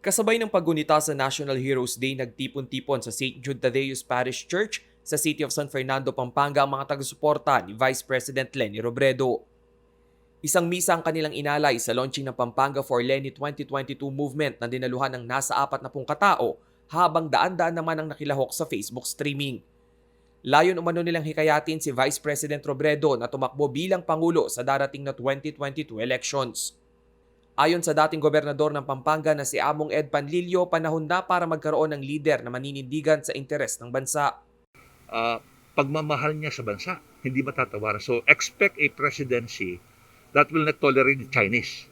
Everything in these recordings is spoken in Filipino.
Kasabay ng paggunita sa National Heroes Day, nagtipon-tipon sa St. Jude Tadeus Parish Church sa City of San Fernando, Pampanga ang mga taga-suporta ni Vice President Leni Robredo. Isang misa ang kanilang inalay sa launching ng Pampanga for Leni 2022 movement na dinaluhan ng nasa 40 katao habang daan-daan naman ang nakilahok sa Facebook streaming. Layon umano nilang hikayatin si Vice President Robredo na tumakbo bilang Pangulo sa darating na 2022 elections. Ayon sa dating gobernador ng Pampanga na si Among Ed Panlilio, panahon na para magkaroon ng lider na maninindigan sa interes ng bansa. Pagmamahal niya sa bansa, hindi matatawaran. So expect a presidency that will not tolerate the Chinese.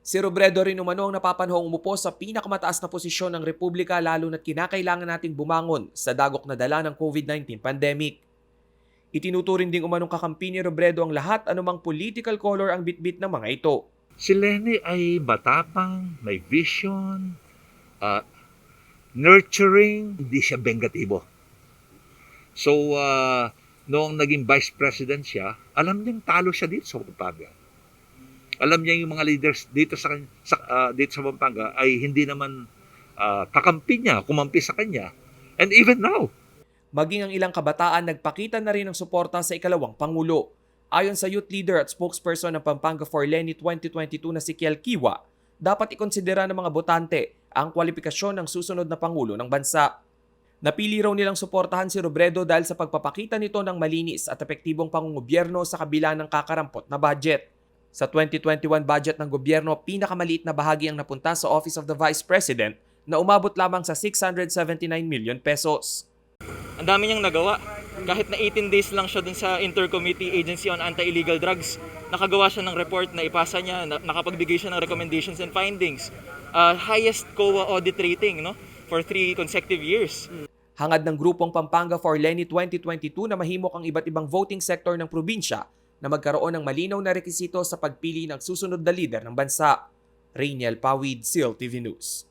Si Robredo rin umano ang napapanahong umupo sa pinakamataas na posisyon ng Republika lalo na't kinakailangan nating bumangon sa dagok na dala ng COVID-19 pandemic. Itinuturing ding umanong kakampi ni Robredo ang lahat anumang political color ang bitbit ng mga ito. Si Leni ay matapang, may vision, nurturing, hindi siya bengatibo. So, noong naging vice president siya, alam niyang talo siya dito sa Pampanga. Alam niya yung mga leaders dito sa Pampanga ay hindi naman kakampi niya, kumampi sa kanya. And even now. Maging ang ilang kabataan nagpakita na rin ng suporta sa ikalawang Pangulo. Ayon sa youth leader at spokesperson ng Pampanga for Leni 2022 na si Kiel Kiwa, dapat ikonsidera ng mga botante ang kwalifikasyon ng susunod na Pangulo ng bansa. Napili raw nilang suportahan si Robredo dahil sa pagpapakita nito ng malinis at epektibong pangungobyerno sa kabila ng kakarampot na budget. Sa 2021 budget ng gobyerno, pinakamaliit na bahagi ang napunta sa Office of the Vice President na umabot lamang sa 679 million pesos. Ang dami niyang nagawa. Kahit na 18 days lang siya dun sa Intercommittee Agency on Anti-Illegal Drugs, nakagawa siya ng report na ipasa niya, nakapagbigay siya ng recommendations and findings. Highest COA audit rating, no, for 3 consecutive years. Hangad ng grupong Pampanga for Leni 2022 na mahimok ang iba't ibang voting sector ng probinsya na magkaroon ng malinaw na rekisito sa pagpili ng susunod na lider ng bansa. Rainiel Pawid, CLTV News.